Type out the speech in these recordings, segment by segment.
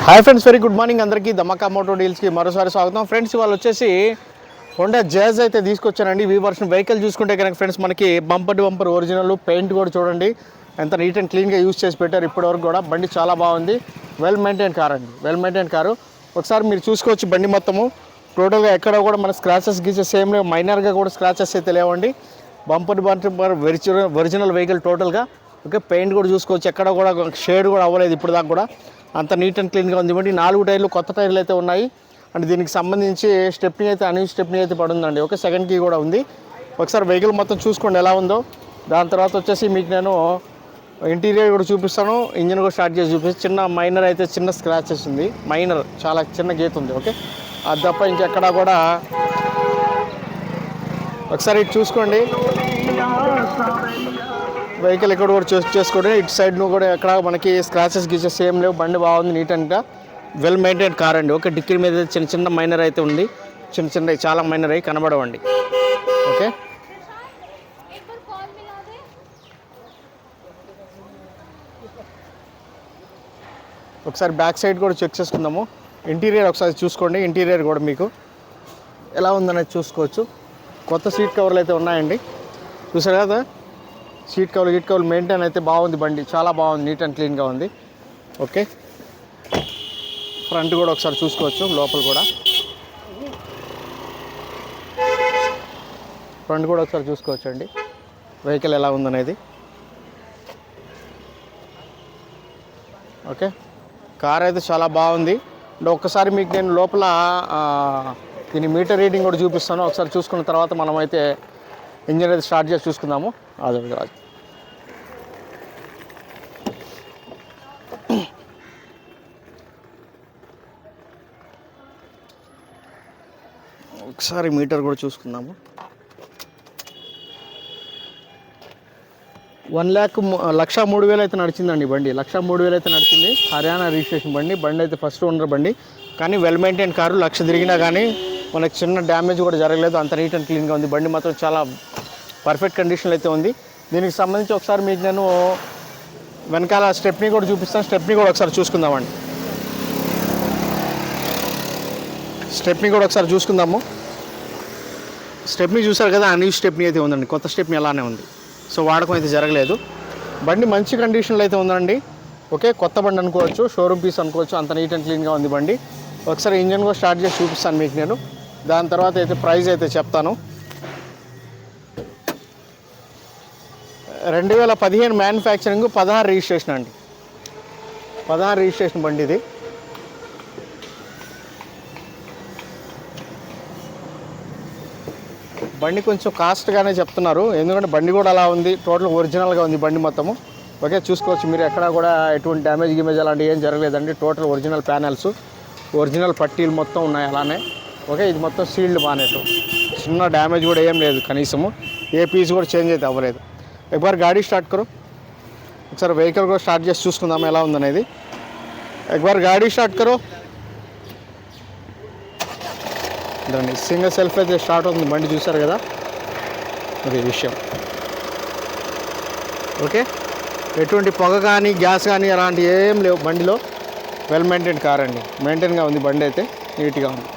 Hi friends, very good morning అందరికీ. ధమాకా motor డీల్స్కి మరోసారి స్వాగతం. ఫ్రెండ్స్, వాళ్ళు వచ్చేసి హోండా జాజ్ అయితే తీసుకొచ్చానండి. వీ వర్షన్ వెహికల్ చూసుకుంటే కనుక ఫ్రెండ్స్, మనకి bumper to bumper original paint కూడా చూడండి ఎంత నీట్ అండ్ క్లీన్గా యూజ్ చేసి పెట్టారు. ఇప్పటివరకు కూడా బండి చాలా బాగుంది. వెల్ మెయింటైన్ కార్ అండి, వెల్ మెయింటైన్ కారు. ఒకసారి మీరు చూసుకోవచ్చు బండి మొత్తము టోటల్గా ఎక్కడ కూడా మన స్క్రాచెస్ గీసెస్ ఏం లేవు, మైనర్గా కూడా స్క్రాచెస్ అయితే లేవండి. Bumper to bumper original vehicle టోటల్గా. ఓకే, పెయింట్ కూడా చూసుకోవచ్చు, ఎక్కడ కూడా షేడ్ కూడా అవ్వలేదు ఇప్పుడు దాకా కూడా. అంత నీట్ అండ్ క్లీన్గా ఉంది. బట్టి 4 టైర్లు కొత్త టైర్లు అయితే ఉన్నాయి. అండ్ దీనికి సంబంధించి స్టెప్నీ అయితే అన్ని స్టెప్నీ అయితే పడుందండి. ఓకే, సెకండ్ కీ కూడా ఉంది. ఒకసారి వెహికల్ మొత్తం చూసుకోండి ఎలా ఉందో. దాని తర్వాత వచ్చేసి మీకు నేను ఇంటీరియర్ కూడా చూపిస్తాను, ఇంజిన్ కూడా స్టార్ట్ చేసి చూపిస్తాను. చిన్న మైనర్ అయితే చిన్న స్క్రాచెస్ ఉంది, మైనర్ చాలా చిన్న గీత ఉంది. ఓకే, అది తప్ప ఇంకెక్కడా కూడా ఒకసారి ఇటు చూసుకోండి. వెహికల్ ఇక్కడ కూడా చేసుకోండి. ఇటు సైడ్ నువ్వు కూడా ఎక్కడ మనకి స్క్రాచెస్ గీచెస్ ఏం లేవు. బండి బాగుంది, నీట్ అండ్గా వెల్ మెయింటైన్ కార్ అండి. ఓకే, డిక్కీ మీద చిన్న చిన్న మైనర్ అయితే ఉంది, చిన్న చిన్న చాలా మైనర్ అయ్యి కనబడవండి. ఓకే, ఒకసారి బ్యాక్ సైడ్ కూడా చెక్ చేసుకుందాము. ఇంటీరియర్ ఒకసారి చూసుకోండి. ఇంటీరియర్ కూడా మీకు ఎలా ఉందనేది చూసుకోవచ్చు. కొత్త సీట్ కవర్లు అయితే ఉన్నాయండి, చూసారు కదా. సీట్ కవర్లు మెయింటైన్ అయితే బాగుంది. బండి చాలా బాగుంది, నీట్ అండ్ క్లీన్గా ఉంది. ఓకే, ఫ్రంట్ కూడా ఒకసారి చూసుకోవచ్చు. లోపల కూడా ఫ్రంట్ కూడా ఒకసారి చూసుకోవచ్చు అండి, వెహికల్ ఎలా ఉందనేది. ఓకే, కార్ అయితే చాలా బాగుంది. అంటే ఒక్కసారి మీకు నేను లోపల దీని మీటర్ రీడింగ్ కూడా చూపిస్తాను. ఒకసారి చూసుకున్న తర్వాత మనమైతే ఇంజిన్ అయితే స్టార్ట్ చేసి చూసుకుందాము. అదే ఒకసారి మీటర్ కూడా చూసుకుందాము. 1,03,000 అయితే నడిచిందండి బండి. 1,03,000 అయితే నడిచింది. హర్యానా రిజిస్ట్రేషన్ బండి. బండి అయితే ఫస్ట్ ఓనర్ బండి, కానీ వెల్ మెయింటైన్ కారు. 1,00,000 తిరిగినా కానీ మనకి చిన్న డ్యామేజ్ కూడా జరగలేదు. అంత నీట్ అండ్ క్లీన్గా ఉంది. బండి మాత్రం చాలా పర్ఫెక్ట్ కండిషన్లో అయితే ఉంది. దీనికి సంబంధించి ఒకసారి మీకు నేను వెనకాల స్టెప్నీ కూడా చూపిస్తాను. స్టెప్నీ కూడా ఒకసారి చూసుకుందామండి. స్టెప్నీ కూడా ఒకసారి చూసుకుందాము. స్టెప్నీ చూసారు కదా, ఆ న్యూ స్టెప్నీ అయితే ఉందండి. కొత్త స్టెప్నీ అలానే ఉంది. సో వాడకం అయితే జరగలేదు. బండి మంచి కండిషన్లో అయితే ఉందండి. ఓకే, కొత్త బండి అనుకోవచ్చు, షోరూమ్ పీస్ అనుకోవచ్చు. అంత నీట్ అండ్ క్లీన్గా ఉంది బండి. ఒకసారి ఇంజన్ కూడా స్టార్ట్ చేసి చూపిస్తాను మీకు నేను. దాని తర్వాత అయితే ప్రైస్ అయితే చెప్తాను. 2015 మ్యానుఫ్యాక్చరింగ్, 16 రిజిస్ట్రేషన్ అండి. 16 రిజిస్ట్రేషన్ బండి ఇది. బండి కొంచెం కాస్ట్గానే చెప్తున్నారు, ఎందుకంటే బండి కూడా అలా ఉంది. టోటల్ ఒరిజినల్గా ఉంది బండి మొత్తము. ఓకే, చూసుకోవచ్చు మీరు. ఎక్కడ కూడా ఎటువంటి డ్యామేజ్ అలాంటివి ఏం జరగలేదండి. టోటల్ ఒరిజినల్ ప్యానల్స్, ఒరిజినల్ పట్టీలు మొత్తం ఉన్నాయి అలానే. ఓకే, ఇది మొత్తం సీల్డ్ బానెట్, చిన్న డ్యామేజ్ కూడా ఏం లేదు కనీసము. ఏ పీస్ కూడా చేంజ్ అయితే అవ్వలేదు. ఒకసారి గాడి స్టార్ట్ కరు. ఒకసారి వెహికల్ కూడా స్టార్ట్ చేసి చూసుకుందాం ఎలా ఉందనేది. ఒకసారి గాడి స్టార్ట్ కరు. దాన్ని సింగిల్ సెల్ఫ్ అయితే స్టార్ట్ అవుతుంది బండి, చూసారు కదా. అది విషయం. ఓకే, ఎటువంటి పొగ కానీ గ్యాస్ కానీ అలాంటివి ఏం లేవు బండిలో. వెల్ మెయింటైన్ కార్ అండి, మెయింటైన్గా ఉంది బండి అయితే, నీట్గా ఉంది.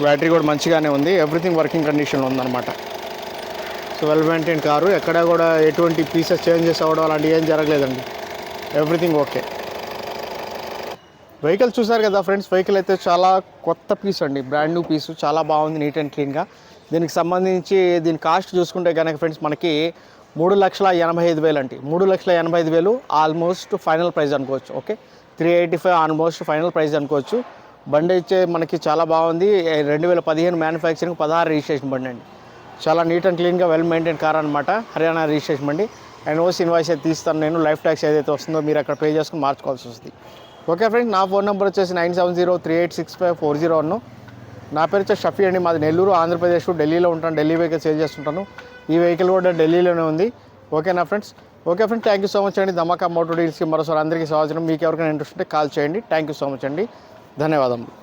బ్యాటరీ కూడా మంచిగానే ఉంది. ఎవ్రీథింగ్ వర్కింగ్ కండిషన్లో ఉందన్నమాట. So well maintain car. ఎక్కడా కూడా ఎటువంటి పీసెస్ చేంజెస్ అవ్వడం అలాంటివి ఏం జరగలేదండి. Everything okay. వెహికల్ చూసారు కదా ఫ్రెండ్స్, వెహికల్ అయితే చాలా కొత్త పీస్ అండి, బ్రాండ్ న్యూ పీసు. చాలా బాగుంది, నీట్ అండ్ క్లీన్గా. దీనికి సంబంధించి దీని కాస్ట్ చూసుకుంటే కనుక ఫ్రెండ్స్, మనకి 3,85,000 అండి. 3,85,000 ఆల్మోస్ట్ ఫైనల్ ప్రైస్ అనుకోవచ్చు. ఓకే, 385 ఆల్మోస్ట్ ఫైనల్ ప్రైస్ అనుకోవచ్చు. బండి అయితే మనకి చాలా బాగుంది. 2015 మ్యానుఫ్యాక్చరింగ్, 16 రిజిస్ట్రేషన్ బండి అండి. చాలా నీట్ అండ్ క్లీన్గా వెల్ మెయింటైన్ కార్ అనమాట. హర్యానా రిజిస్ట్రేషన్ బండి. ఎన్ఓసి ఇన్వాయిస్ అయితే తీస్తాను నేను. లైఫ్ ట్యాక్స్ ఏదైతే వస్తుందో మీరు అక్కడ పే చేసుకుని మార్చుకోవాల్సి వస్తుంది. ఓకే ఫ్రెండ్స్, నా ఫోన్ నెంబర్ వచ్చేసి 9703865401. నా పేరు వచ్చేసి షఫీ అండి. మాది నెల్లూరు, ఆంధ్రప్రదేశ్. ఢిల్లీలో ఉంటాను, ఢిల్లీ వెహికల్ సేల్ చేస్తుంటాను. ఈ వెహికల్ కూడా ఢిల్లీలోనే ఉంది. ఓకేనా friends? Okay friends, thank you so much అండి. ధమాకా మోటార్ డీల్స్కి మరోసారి అందరికీ స్వాగతం. మీకు ఎవరికైనా ఇంట్రెస్ట్ ఉంటే కాల్ చేయండి. థ్యాంక్ యూ సో మచ్ అండి, ధన్యవాదములు.